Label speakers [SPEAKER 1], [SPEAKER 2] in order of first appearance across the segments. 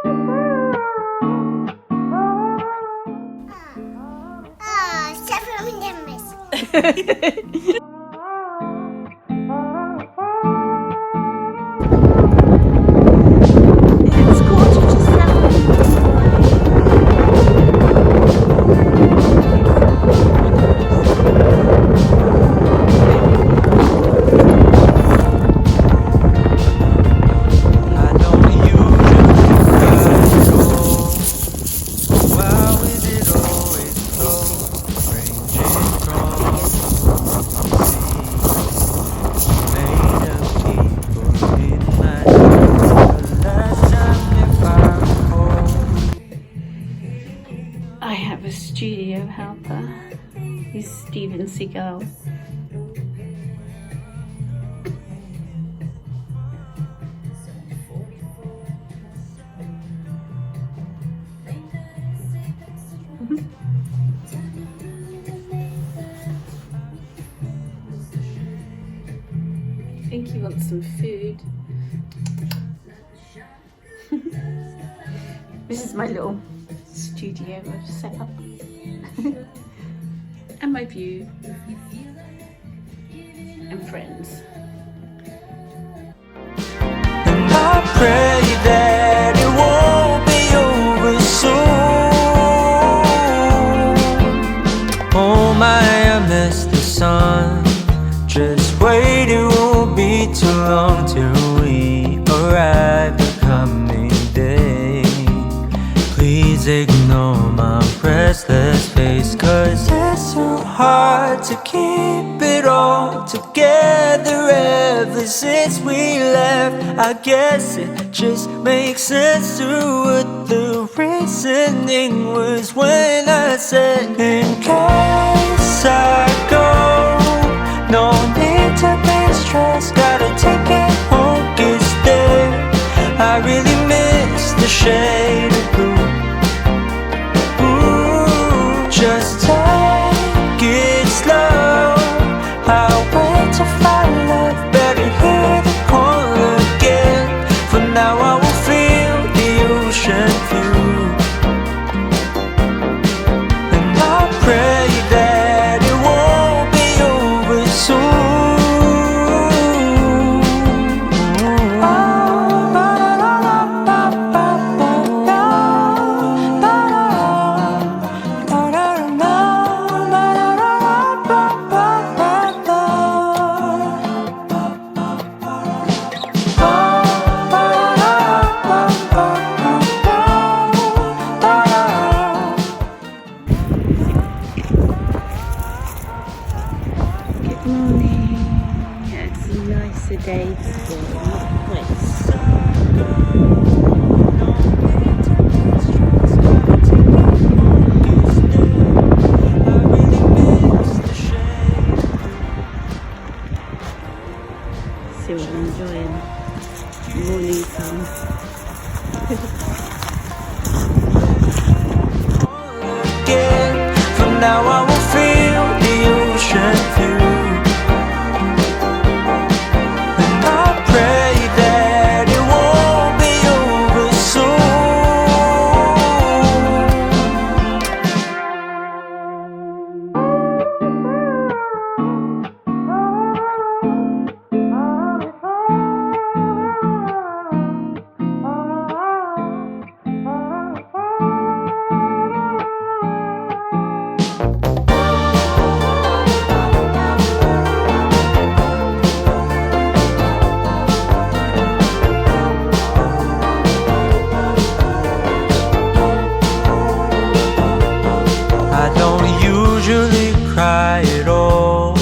[SPEAKER 1] It's 6:45 this morning. I have a studio helper. He's Steven Seagal. I think he wants some food. This is my little studio I've set up. And my view. And friends.
[SPEAKER 2] And I pray that it won't be over soon. Oh my, I miss the sun. Just wait, it won't be too long till we arrive the coming day. Please ignore my restless face, 'cause it's so hard to keep it all together ever since we left. I guess it just makes sense to what the reasoning was when I said, in case I go, no need to be stressed, gotta take it home, get there. I really miss the shade of blue. Ooh, just take it slow. I'll wait to find love, better hear the call again. For now I will feel the ocean view. And I pray that it won't be over soon.
[SPEAKER 1] Good morning. It's a nicer day today, not wet. See what I'm enjoying. Morning sun.
[SPEAKER 2] From now I will feel the ocean view. And I pray that it won't be over I don't usually cry at all,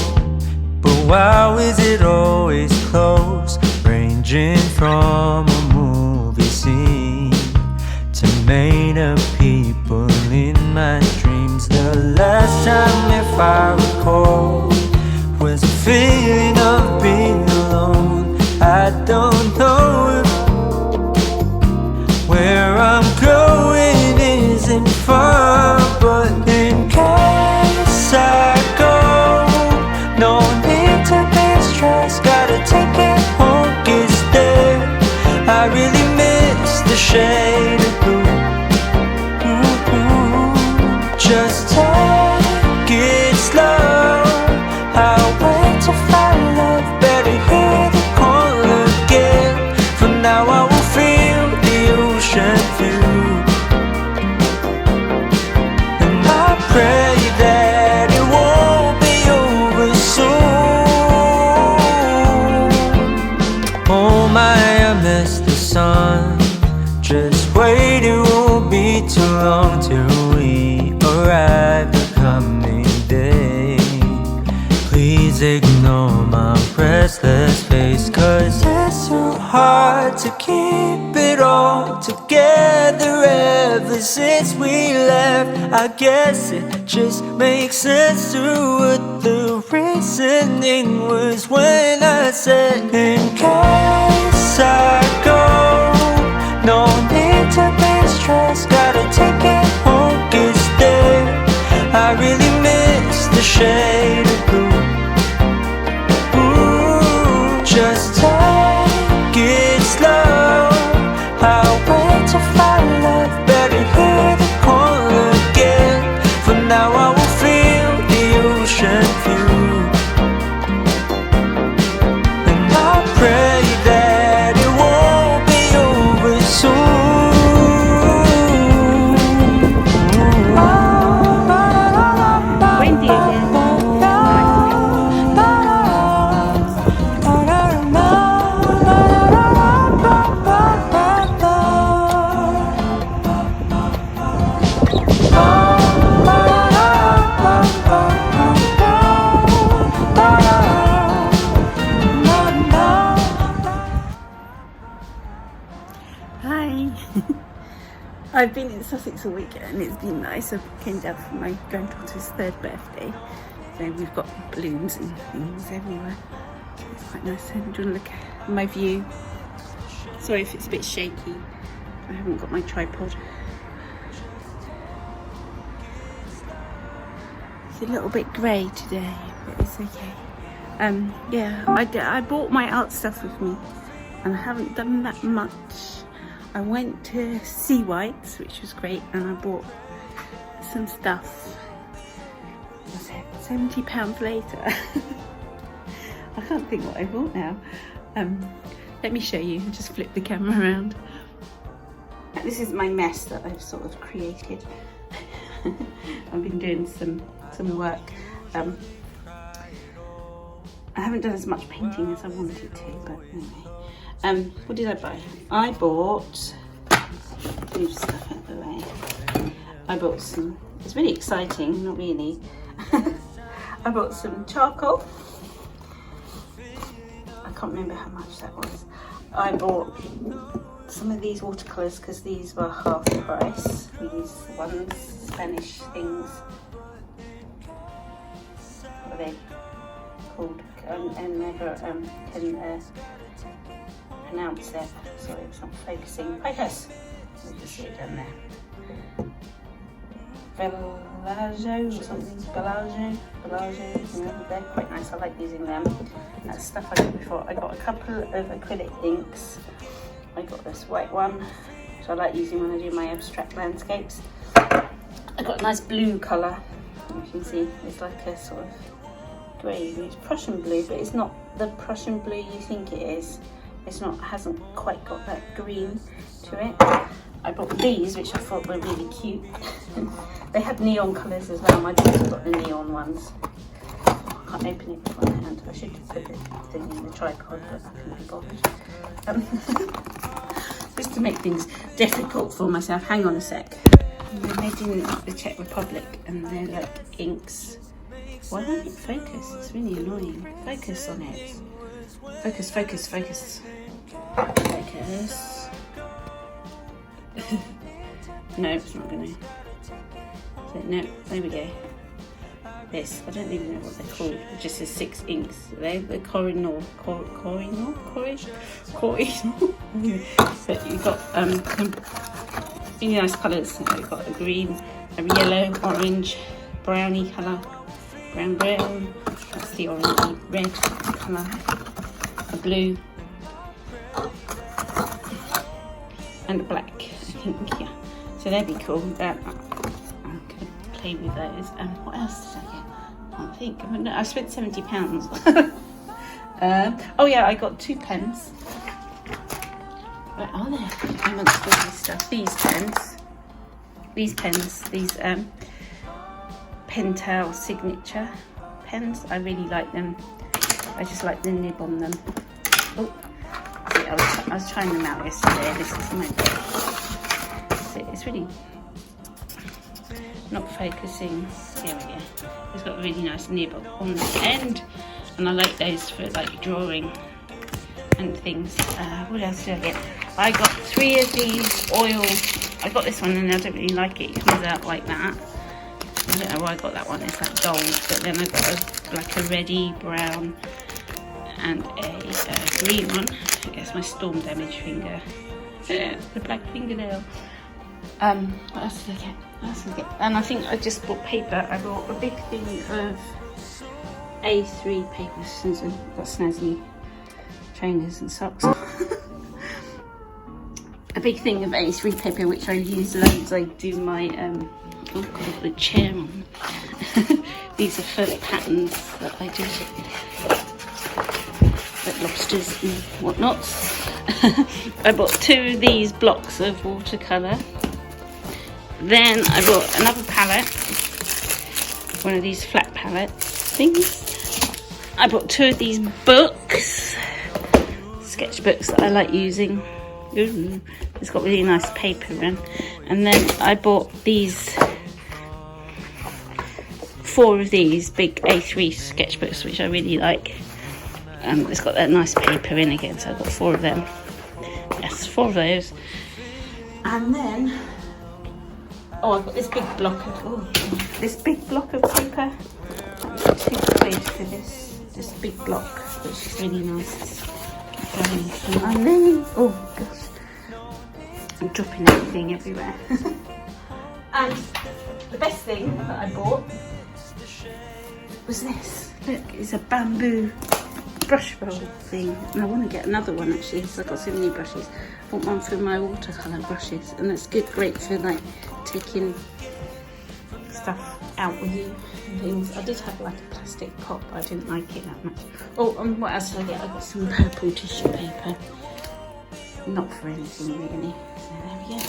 [SPEAKER 2] but wow, is it always close, ranging from a movie scene to made up people in my dreams. The last time, if I recall, was a feeling of being alone. I don't know if where I'm going isn't far, but in case I go, no need to be stressed, gotta take it home, get there. I really miss the shade of too long till we arrive the coming day. Please ignore my restless face, 'cause it's so hard to keep it all together ever since we left. I guess it just makes sense to what the reasoning was when I said, in case I go, no need to be stressed, gotta take it home, 'cause there I really miss the shade of blue. Ooh, just take it slow, I'll wait to find love, better hear the call again. For now I will feel the ocean view, and I pray that it won't be over soon.
[SPEAKER 1] Windy again. Hi. I've been in Sussex all week and it's been nice. I came down for my granddaughter's 3rd birthday. So we've got balloons and things everywhere. So it's quite nice. And do you want to look at my view? Sorry if it's a bit shaky. I haven't got my tripod. It's a little bit grey today, but it's okay. Yeah, I brought my art stuff with me and I haven't done that much. I went to See White's, which was great, and I bought some stuff. Was it £70 later? I can't think what I bought now. Let me show you. Just flip the camera around. This is my mess that I've sort of created. I've been doing some work. I haven't done as much painting as I wanted to, but anyway. What did I buy? I bought, move stuff out of the way. I bought some, it's really exciting, not really. I bought some charcoal. I can't remember how much that was. I bought some of these watercolours because these were half price. These ones, Spanish things. What are they called? I never can pronounce it. Sorry, it's not focusing. Focus! You can see it down there. Bellagio or something. Bellagio. Yeah, they're quite nice. I like using them. That's stuff I got before. I got a couple of acrylic inks. I got this white one, which I like using when I do my abstract landscapes. I got a nice blue colour. You can see it's like a sort of grey. It's Prussian blue, but it's not the Prussian blue you think it is. It's not, hasn't quite got that green to it. I bought these, which I thought were really cute. They had neon colours as well. My daughter got the neon ones. I can't open it with one hand. I should have put the thing in the tripod, but I couldn't be bothered. Just to make things difficult for myself. Hang on a sec. They're made in the Czech Republic and they're like inks. Why won't it focus? It's really annoying. Focus on it. Focus, focus, focus. Focus. No, it's not going to. No, there we go. This, I don't even know what they're called. It just says 6 inks. They're the Corinal. But you've got really nice colours. You've got a green, a yellow, orange, browny colour, brown. That's the orangey red colour. A blue and a black, I think, yeah. So they'd be cool. I'm going to play with those. What else did I get? I can't think. No, I spent £70. Oh yeah, I got 2 pens. Where are they? Amongst all this stuff. These Pentel signature pens. I really like them. I just like the nib on them. Oh, see, I was trying them out yesterday. This is my bed. So it's really not focusing. Here we go. It's got a really nice nib on the end, and I like those for like drawing and things. What else did I get? I got 3 of these oil. I got this one and I don't really like it. It comes out like that. I don't know why I got that one. It's that gold, but then I got a reddy brown and a green one. I guess my storm damaged finger. The black fingernail. What else did I get? What else did I get? And I think I just bought paper. I bought a big thing of A3 paper, since I've got snazzy trainers and socks. A big thing of A3 paper, which I use loads. I do my oh god, the chair on. These are for patterns that I do, like lobsters and whatnot. I bought 2 of these blocks of watercolour. Then I bought another palette, one of these flat palette things. I bought 2 of these books, sketchbooks that I like using. Ooh, it's got really nice paper in. And then I bought these 4 of these big A3 sketchbooks, which I really like. It's got that nice paper in again, so I got 4 of them. Yes, 4 of those. And then, oh, I got this big block of paper. £2 for this big block, which is really nice. And then, oh gosh, I'm dropping everything everywhere. And the best thing that I bought was this. Look, it's a bamboo brush roll thing, and I want to get another one actually, because I've got so many brushes. I want one for my watercolour brushes, and that's great for like taking stuff out with you and things. I did have like a plastic pot, but I didn't like it that much. Oh, and what else did I get? I got some purple tissue paper, not for anything really. So there we go.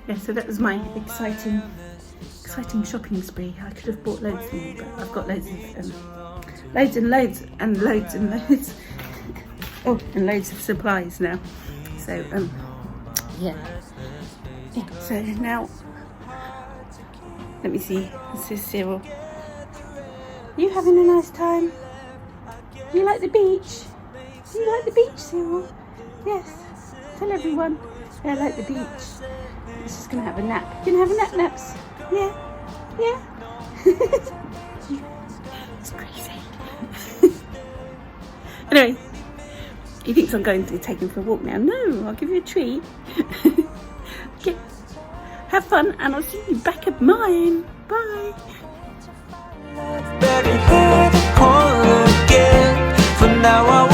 [SPEAKER 1] Yeah, so that was my exciting shopping spree. I could have bought loads more, but I've got loads and loads. Oh, and loads of supplies now. So yeah. So now, let me see. This is Cyril. You having a nice time? You like the beach? Do you like the beach, Cyril? Yes. Tell everyone. Yeah, I like the beach. He's just gonna have a nap. You gonna have a nap, Naps? Yeah. Yeah. It's crazy. Anyway, he thinks I'm going to take him for a walk now. No, I'll give you a treat. Okay. Have fun, and I'll see you back at mine. Bye.
[SPEAKER 2] For now I